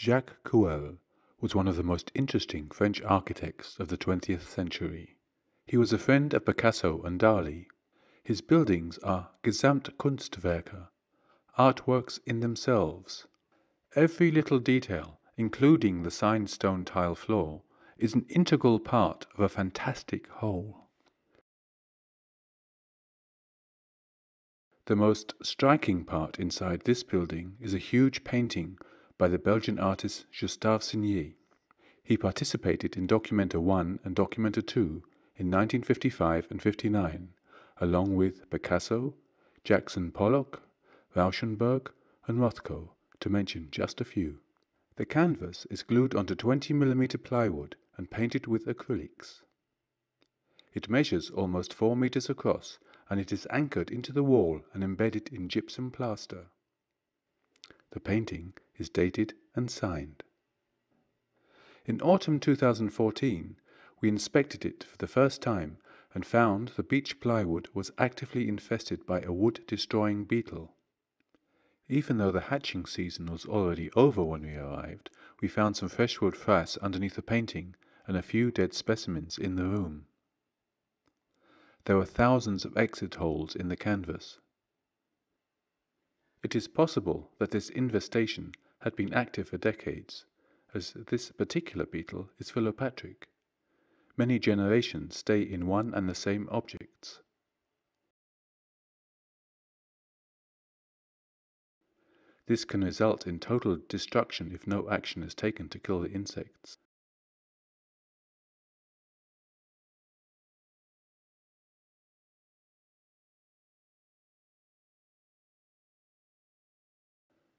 Jacques Couel was one of the most interesting French architects of the 20th century. He was a friend of Picasso and Dali. His buildings are Gesamtkunstwerke, artworks in themselves. Every little detail, including the signed stone tile floor, is an integral part of a fantastic whole. The most striking part inside this building is a huge painting by the Belgian artist Gustave Signet. He participated in Documenta 1 and Documenta 2 in 1955 and 59, along with Picasso, Jackson Pollock, Rauschenberg and Rothko, to mention just a few. The canvas is glued onto 20mm plywood and painted with acrylics. It measures almost 4 meters across, and it is anchored into the wall and embedded in gypsum plaster. The painting is dated and signed. In autumn 2014, we inspected it for the first time and found the beech plywood was actively infested by a wood-destroying beetle. Even though the hatching season was already over when we arrived, we found some fresh wood frass underneath the painting and a few dead specimens in the room. There were thousands of exit holes in the canvas. It is possible that this infestation had been active for decades, as this particular beetle is philopatric. Many generations stay in one and the same objects. This can result in total destruction if no action is taken to kill the insects.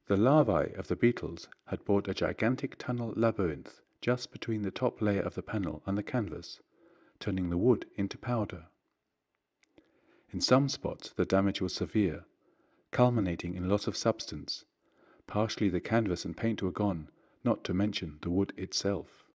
The larvae of the beetles had bored a gigantic tunnel labyrinth just between the top layer of the panel and the canvas, turning the wood into powder. In some spots the damage was severe, culminating in loss of substance. Partially the canvas and paint were gone, not to mention the wood itself.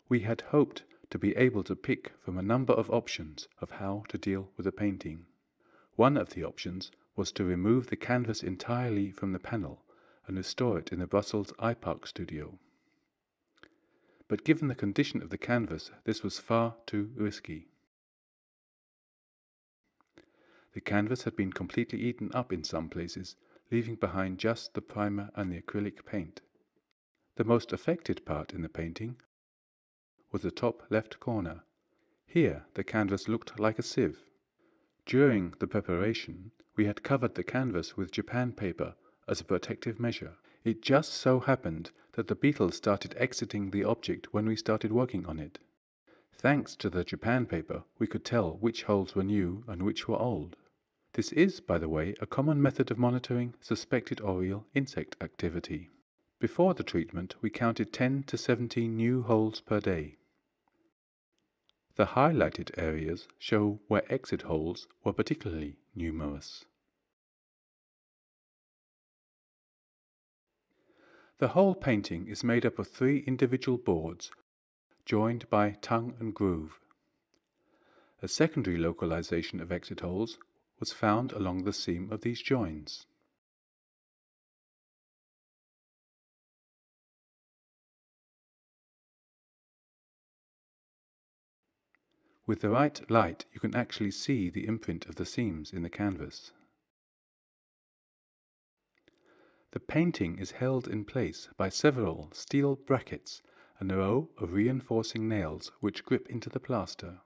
We had hoped to be able to pick from a number of options of how to deal with the painting. One of the options was to remove the canvas entirely from the panel and restore it in the Brussels iPark studio. But given the condition of the canvas, this was far too risky. The canvas had been completely eaten up in some places, leaving behind just the primer and the acrylic paint. The most affected part in the painting was the top left corner. Here the canvas looked like a sieve. During the preparation, we had covered the canvas with Japan paper as a protective measure. It just so happened that the beetles started exiting the object when we started working on it. Thanks to the Japan paper, we could tell which holes were new and which were old. This is, by the way, a common method of monitoring suspected or real insect activity. Before the treatment, we counted 10 to 17 new holes per day. The highlighted areas show where exit holes were particularly numerous. The whole painting is made up of 3 individual boards, joined by tongue and groove. A secondary localization of exit holes was found along the seam of these joins. With the right light, you can actually see the imprint of the seams in the canvas. The painting is held in place by several steel brackets and a row of reinforcing nails which grip into the plaster.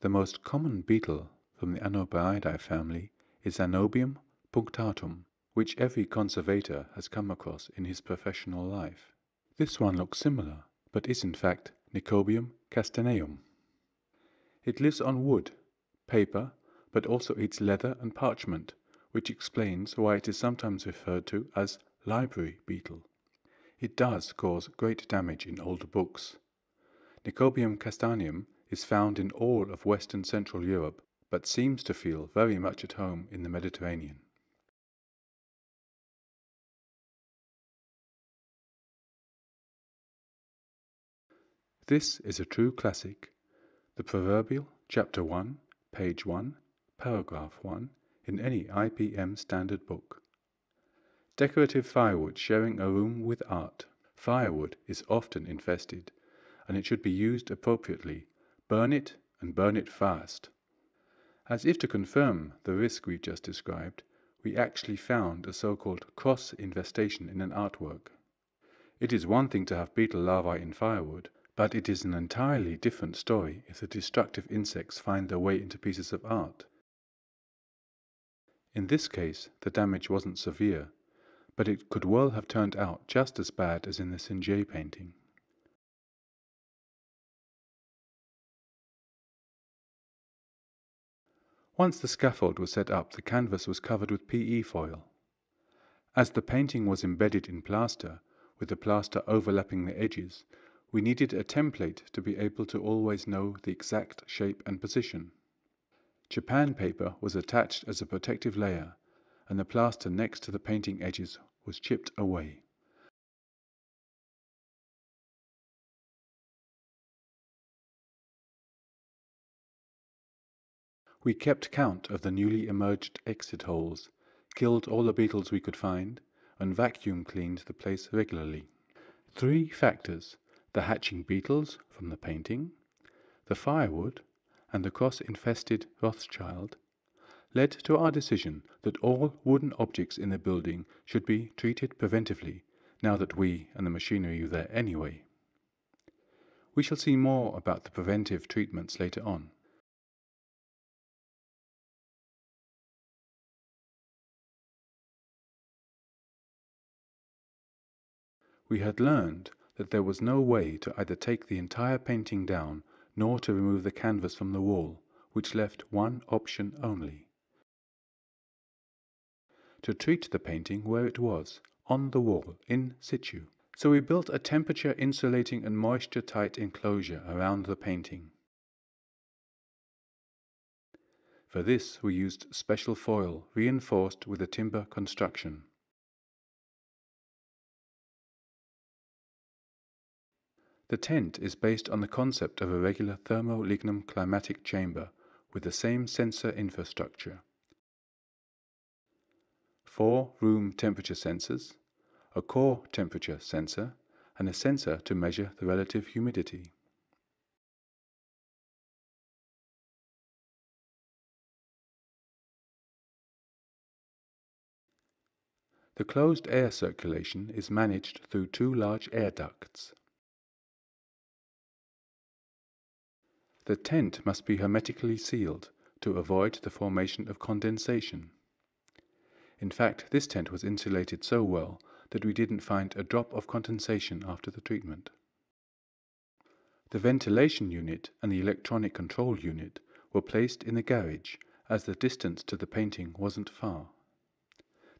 The most common beetle from the Anobridae family is Anobium punctatum, which every conservator has come across in his professional life. This one looks similar, but is in fact Nicobium castaneum. It lives on wood, paper, but also eats leather and parchment, which explains why it is sometimes referred to as library beetle. It does cause great damage in older books. Nicobium castaneum is found in all of Western Central Europe, but seems to feel very much at home in the Mediterranean. This is a true classic, the proverbial Chapter 1, Page 1, Paragraph 1 in any IPM standard book. Decorative firewood sharing a room with art. Firewood is often infested, and it should be used appropriately. Burn it, and burn it fast. As if to confirm the risk we just described, we actually found a so-called cross-infestation in an artwork. It is one thing to have beetle larvae in firewood, but it is an entirely different story if the destructive insects find their way into pieces of art. In this case, the damage wasn't severe, but it could well have turned out just as bad as in the Sinjay painting. Once the scaffold was set up, the canvas was covered with PE foil. As the painting was embedded in plaster, with the plaster overlapping the edges, we needed a template to be able to always know the exact shape and position. Japan paper was attached as a protective layer, and the plaster next to the painting edges was chipped away. We kept count of the newly emerged exit holes, killed all the beetles we could find, and vacuum cleaned the place regularly. 3 factors: the hatching beetles from the painting, the firewood, and the cross-infested Rothschild, led to our decision that all wooden objects in the building should be treated preventively, now that we and the machinery were there anyway. We shall see more about the preventive treatments later on. We had learned that there was no way to either take the entire painting down nor to remove the canvas from the wall, which left one option only: to treat the painting where it was, on the wall, in situ. So we built a temperature-insulating and moisture-tight enclosure around the painting. For this we used special foil reinforced with a timber construction. The tent is based on the concept of a regular thermolignum climatic chamber with the same sensor infrastructure. 4 room temperature sensors, a core temperature sensor, and a sensor to measure the relative humidity. The closed air circulation is managed through 2 large air ducts. The tent must be hermetically sealed to avoid the formation of condensation. In fact, this tent was insulated so well that we didn't find a drop of condensation after the treatment. The ventilation unit and the electronic control unit were placed in the garage, as the distance to the painting wasn't far.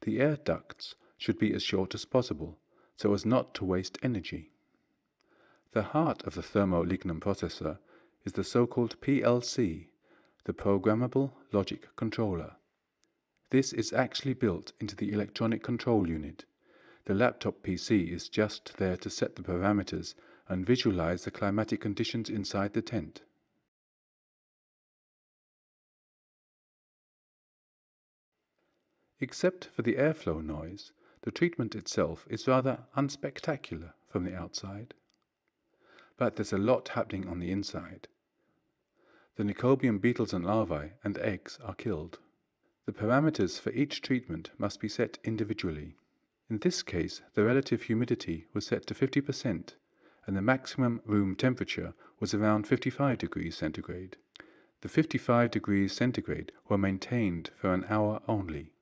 The air ducts should be as short as possible, so as not to waste energy. The heart of the thermolignum processor is the so-called PLC, the Programmable Logic Controller. This is actually built into the electronic control unit. The laptop PC is just there to set the parameters and visualize the climatic conditions inside the tent. Except for the airflow noise, the treatment itself is rather unspectacular from the outside. But there's a lot happening on the inside. The Nicobium beetles and larvae and eggs are killed. The parameters for each treatment must be set individually. In this case, the relative humidity was set to 50%, and the maximum room temperature was around 55 degrees centigrade. The 55 degrees centigrade were maintained for an hour only.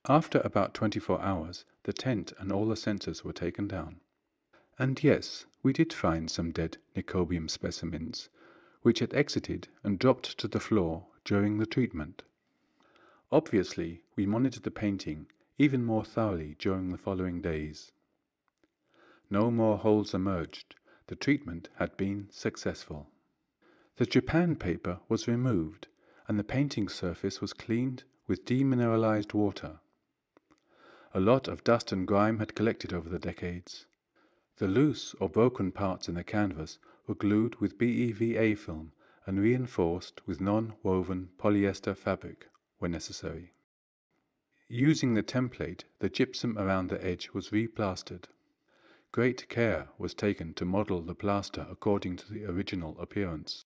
After about 24 hours, the tent and all the sensors were taken down. And yes, we did find some dead Nicobium specimens, which had exited and dropped to the floor during the treatment. Obviously, we monitored the painting even more thoroughly during the following days. No more holes emerged. The treatment had been successful. The Japan paper was removed, and the painting surface was cleaned with demineralized water. A lot of dust and grime had collected over the decades. The loose or broken parts in the canvas were glued with BEVA film and reinforced with non-woven polyester fabric when necessary. Using the template, the gypsum around the edge was replastered. Great care was taken to model the plaster according to the original appearance.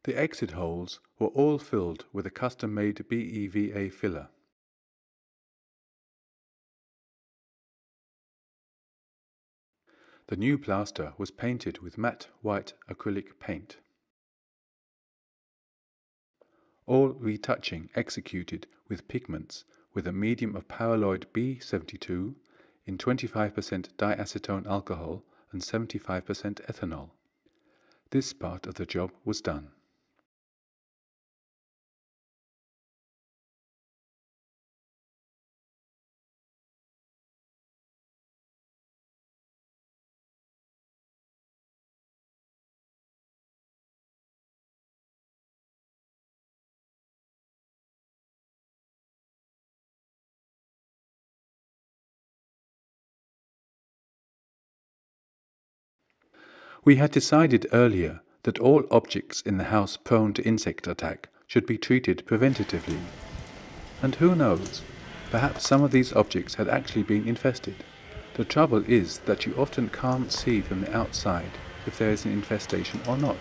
The exit holes were all filled with a custom-made BEVA filler. The new plaster was painted with matte white acrylic paint. All retouching executed with pigments with a medium of paraloid B72 in 25% diacetone alcohol and 75% ethanol. This part of the job was done. We had decided earlier that all objects in the house prone to insect attack should be treated preventatively. And who knows, perhaps some of these objects had actually been infested. The trouble is that you often can't see from the outside if there is an infestation or not.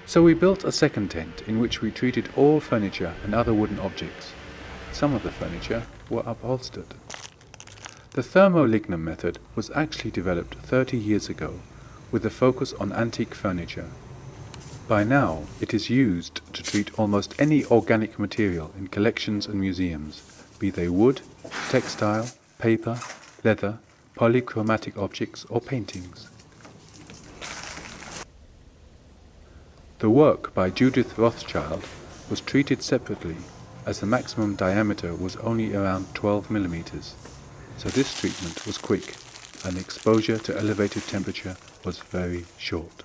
So we built a second tent in which we treated all furniture and other wooden objects. Some of the furniture were upholstered. The thermolignum method was actually developed 30 years ago, with a focus on antique furniture. By now, it is used to treat almost any organic material in collections and museums, be they wood, textile, paper, leather, polychromatic objects or paintings. The work by Judith Rothschild was treated separately, as the maximum diameter was only around 12 millimeters, so this treatment was quick and the exposure to elevated temperature was very short.